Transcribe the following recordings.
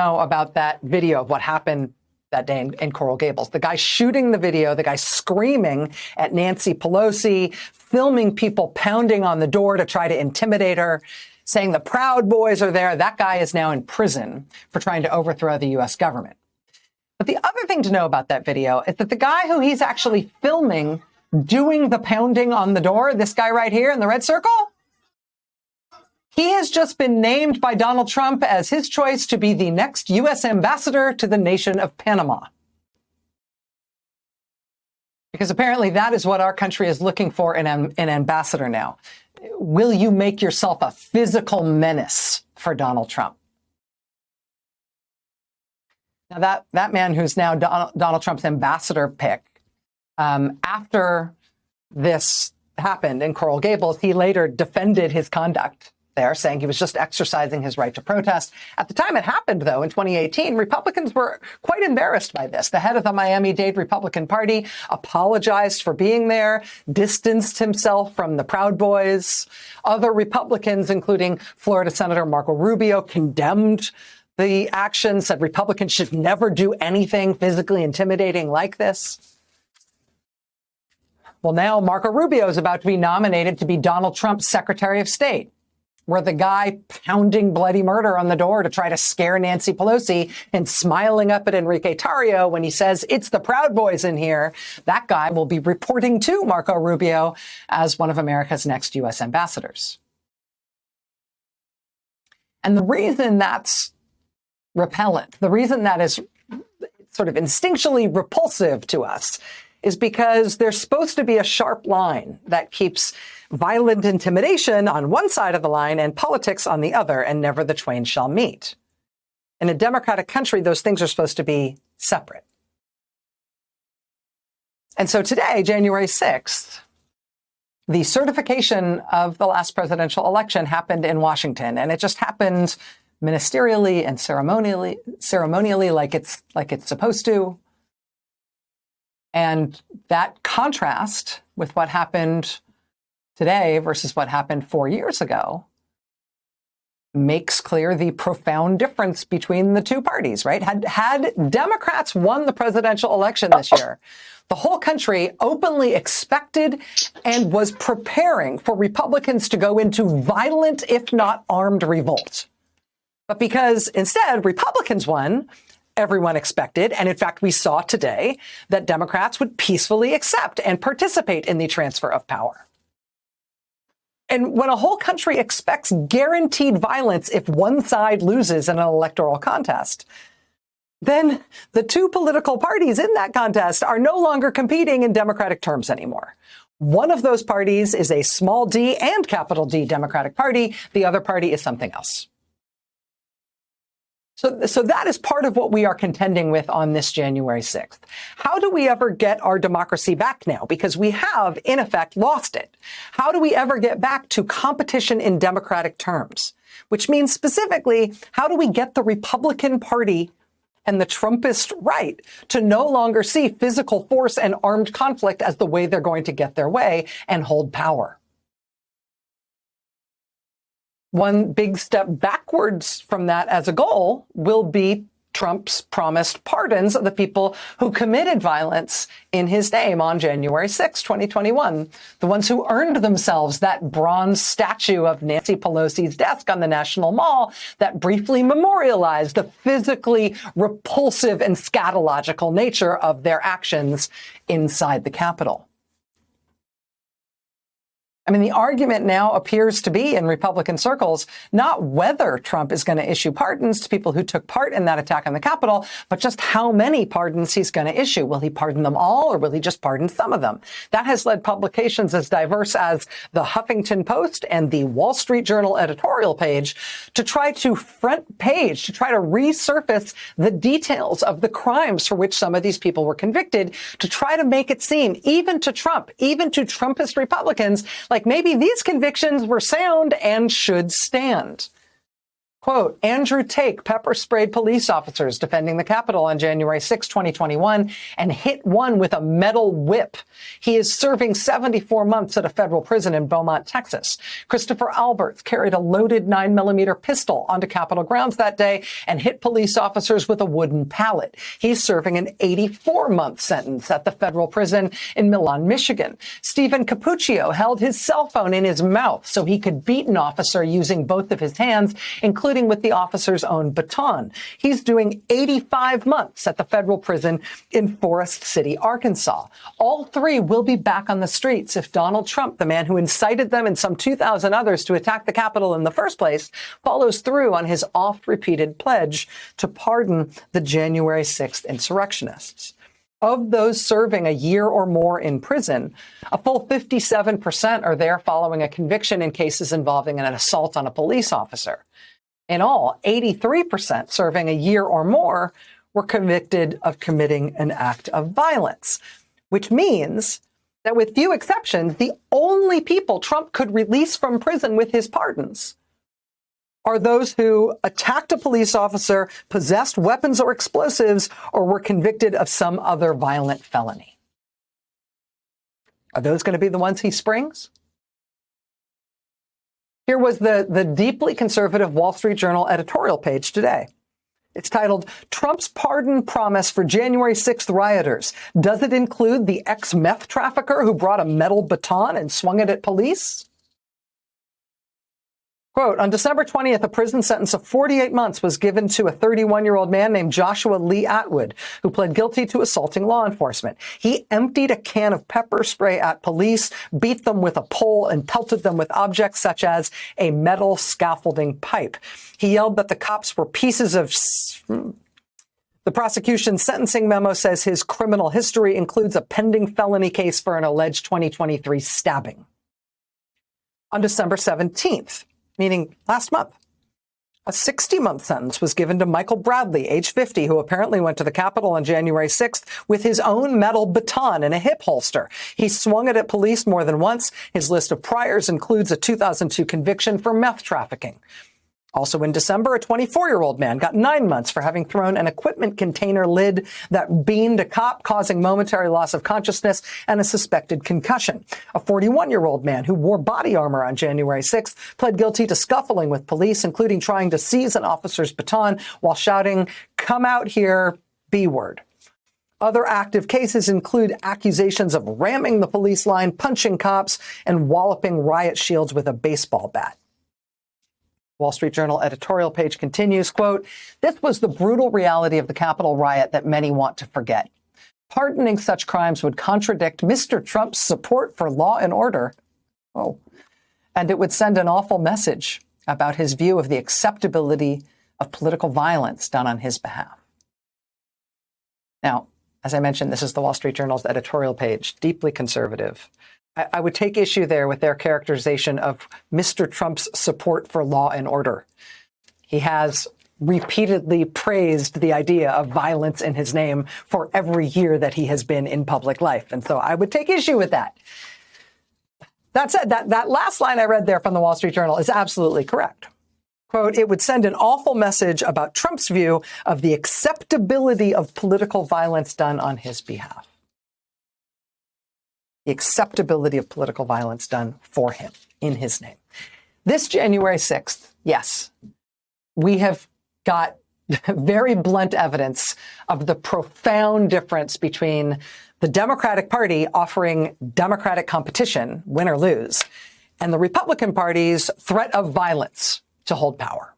about that video of what happened that day in Coral Gables. The guy shooting the video, the guy screaming at Nancy Pelosi, filming people pounding on the door to try to intimidate her, saying the Proud Boys are there. That guy is now in prison for trying to overthrow the U.S. government. But the other thing to know about that video is that the guy who he's actually filming doing the pounding on the door, this guy right here in the red circle, he has just been named by Donald Trump as his choice to be the next U.S. ambassador to the nation of Panama. Because apparently that is what our country is looking for in an ambassador now. Will you make yourself a physical menace for Donald Trump? Now that man who's now Donald Trump's ambassador pick, after this happened in Coral Gables, he later defended his conduct there, saying he was just exercising his right to protest. At the time it happened, though, in 2018, Republicans were quite embarrassed by this. The head of the Miami-Dade Republican Party apologized for being there, distanced himself from the Proud Boys. Other Republicans, including Florida Senator Marco Rubio, condemned the action, said Republicans should never do anything physically intimidating like this. Well, now Marco Rubio is about to be nominated to be Donald Trump's Secretary of State, where the guy pounding bloody murder on the door to try to scare Nancy Pelosi and smiling up at Enrique Tarrio when he says, it's the Proud Boys in here, that guy will be reporting to Marco Rubio as one of America's next U.S. ambassadors. And the reason that's repellent, the reason that is sort of instinctually repulsive to us, is because there's supposed to be a sharp line that keeps violent intimidation on one side of the line and politics on the other, and never the twain shall meet. In a democratic country, those things are supposed to be separate. And so today, January 6th, the certification of the last presidential election happened in Washington, and it just happened ministerially and ceremonially like it's supposed to. And that contrast with what happened today versus what happened 4 years ago makes clear the profound difference between the two parties, right? Had Democrats won the presidential election this year, the whole country openly expected and was preparing for Republicans to go into violent, if not armed, revolt. But because instead Republicans won, everyone expected, and in fact we saw today, that Democrats would peacefully accept and participate in the transfer of power. And when a whole country expects guaranteed violence if one side loses in an electoral contest, then the two political parties in that contest are no longer competing in democratic terms anymore. One of those parties is a small d and capital D Democratic Party. The other party is something else. So that is part of what we are contending with on this January 6th. How do we ever get our democracy back now? Because we have, in effect, lost it. How do we ever get back to competition in democratic terms? Which means specifically, how do we get the Republican Party and the Trumpist right to no longer see physical force and armed conflict as the way they're going to get their way and hold power? One big step backwards from that as a goal will be Trump's promised pardons of the people who committed violence in his name on January 6, 2021. The ones who earned themselves that bronze statue of Nancy Pelosi's desk on the National Mall that briefly memorialized the physically repulsive and scatological nature of their actions inside the Capitol. I mean, the argument now appears to be in Republican circles, not whether Trump is going to issue pardons to people who took part in that attack on the Capitol, but just how many pardons he's going to issue. Will he pardon them all, or will he just pardon some of them? That has led publications as diverse as the Huffington Post and the Wall Street Journal editorial page to try to resurface the details of the crimes for which some of these people were convicted, to try to make it seem, even to Trump, even to Trumpist Republicans, like maybe these convictions were sound and should stand. Quote, Andrew Tate pepper-sprayed police officers defending the Capitol on January 6, 2021, and hit one with a metal whip. He is serving 74 months at a federal prison in Beaumont, Texas. Christopher Alberts carried a loaded 9mm pistol onto Capitol grounds that day and hit police officers with a wooden pallet. He's serving an 84-month sentence at the federal prison in Milan, Michigan. Stephen Cappuccio held his cell phone in his mouth so he could beat an officer using both of his hands, including with the officer's own baton. He's doing 85 months at the federal prison in Forest City, Arkansas. All three will be back on the streets if Donald Trump, the man who incited them and some 2,000 others to attack the Capitol in the first place, follows through on his oft-repeated pledge to pardon the January 6th insurrectionists. Of those serving a year or more in prison, a full 57% are there following a conviction in cases involving an assault on a police officer. In all, 83% serving a year or more were convicted of committing an act of violence, which means that with few exceptions, the only people Trump could release from prison with his pardons are those who attacked a police officer, possessed weapons or explosives, or were convicted of some other violent felony. Are those going to be the ones he springs? Here was the deeply conservative Wall Street Journal editorial page today. It's titled, Trump's Pardon Promise for January 6th Rioters. Does it include the ex-meth trafficker who brought a metal baton and swung it at police? Quote, on December 20th, a prison sentence of 48 months was given to a 31-year-old man named Joshua Lee Atwood, who pled guilty to assaulting law enforcement. He emptied a can of pepper spray at police, beat them with a pole, and pelted them with objects such as a metal scaffolding pipe. He yelled that the cops were pieces of... The prosecution's sentencing memo says his criminal history includes a pending felony case for an alleged 2023 stabbing. On December 17th, meaning last month, a 60-month sentence was given to Michael Bradley, age 50, who apparently went to the Capitol on January 6th with his own metal baton in a hip holster. He swung it at police more than once. His list of priors includes a 2002 conviction for meth trafficking. Also in December, a 24-year-old man got 9 months for having thrown an equipment container lid that beamed a cop, causing momentary loss of consciousness and a suspected concussion. A 41-year-old man who wore body armor on January 6th pled guilty to scuffling with police, including trying to seize an officer's baton while shouting, "Come out here, B-word." Other active cases include accusations of ramming the police line, punching cops, and walloping riot shields with a baseball bat. Wall Street Journal editorial page continues, quote, this was the brutal reality of the Capitol riot that many want to forget. Pardoning such crimes would contradict Mr. Trump's support for law and order. Oh, and it would send an awful message about his view of the acceptability of political violence done on his behalf. Now, as I mentioned, this is the Wall Street Journal's editorial page, deeply conservative. I would take issue there with their characterization of Mr. Trump's support for law and order. He has repeatedly praised the idea of violence in his name for every year that he has been in public life. And so I would take issue with that. That said, that last line I read there from the Wall Street Journal is absolutely correct. Quote, it would send an awful message about Trump's view of the acceptability of political violence done on his behalf. The acceptability of political violence done for him in his name. This January 6th, yes, we have got very blunt evidence of the profound difference between the Democratic Party offering Democratic competition, win or lose, and the Republican Party's threat of violence to hold power.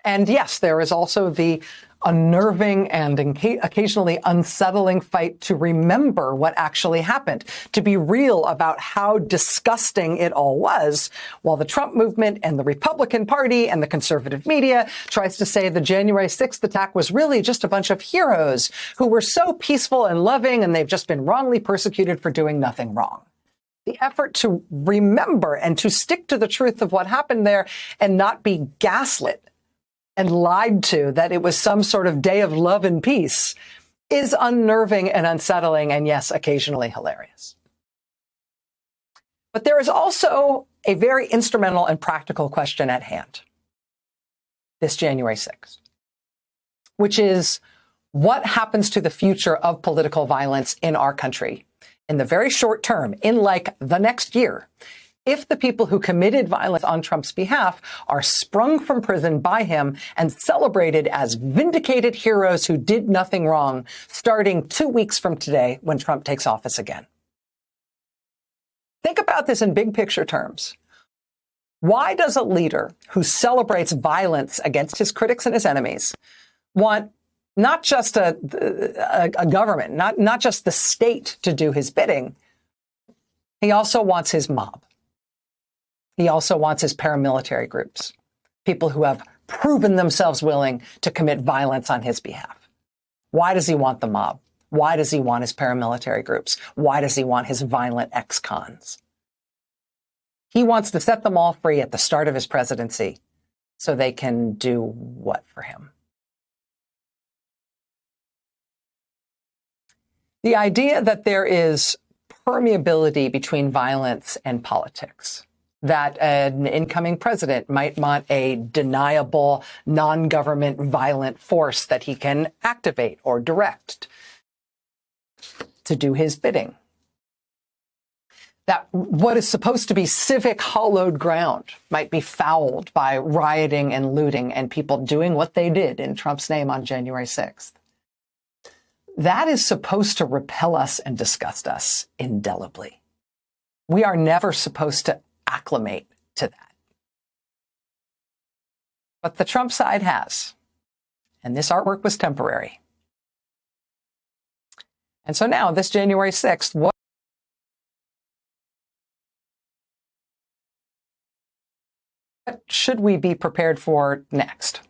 And yes, there is also the unnerving and occasionally unsettling fight to remember what actually happened, to be real about how disgusting it all was, while the Trump movement and the Republican Party and the conservative media tries to say the January 6th attack was really just a bunch of heroes who were so peaceful and loving, and they've just been wrongly persecuted for doing nothing wrong. The effort to remember and to stick to the truth of what happened there and not be gaslit and lied to that it was some sort of day of love and peace is unnerving and unsettling, and yes, occasionally hilarious. But there is also a very instrumental and practical question at hand. this January 6th, which is what happens to the future of political violence in our country in the very short term, in like the next year, if the people who committed violence on Trump's behalf are sprung from prison by him and celebrated as vindicated heroes who did nothing wrong, starting 2 weeks from today when Trump takes office again. Think about this in big picture terms. Why does a leader who celebrates violence against his critics and his enemies want not just a government, not just the state to do his bidding? He also wants his mob. He also wants his paramilitary groups, people who have proven themselves willing to commit violence on his behalf. Why does he want the mob? Why does he want his paramilitary groups? Why does he want his violent ex-cons? He wants to set them all free at the start of his presidency so they can do what for him? The idea that there is permeability between violence and politics, that an incoming president might want a deniable, non-government violent force that he can activate or direct to do his bidding. That what is supposed to be civic hallowed ground might be fouled by rioting and looting and people doing what they did in Trump's name on January 6th. That is supposed to repel us and disgust us indelibly. We are never supposed to acclimate to that. But the Trump side has. And this artwork was temporary. And so now, this January 6th, what should we be prepared for next?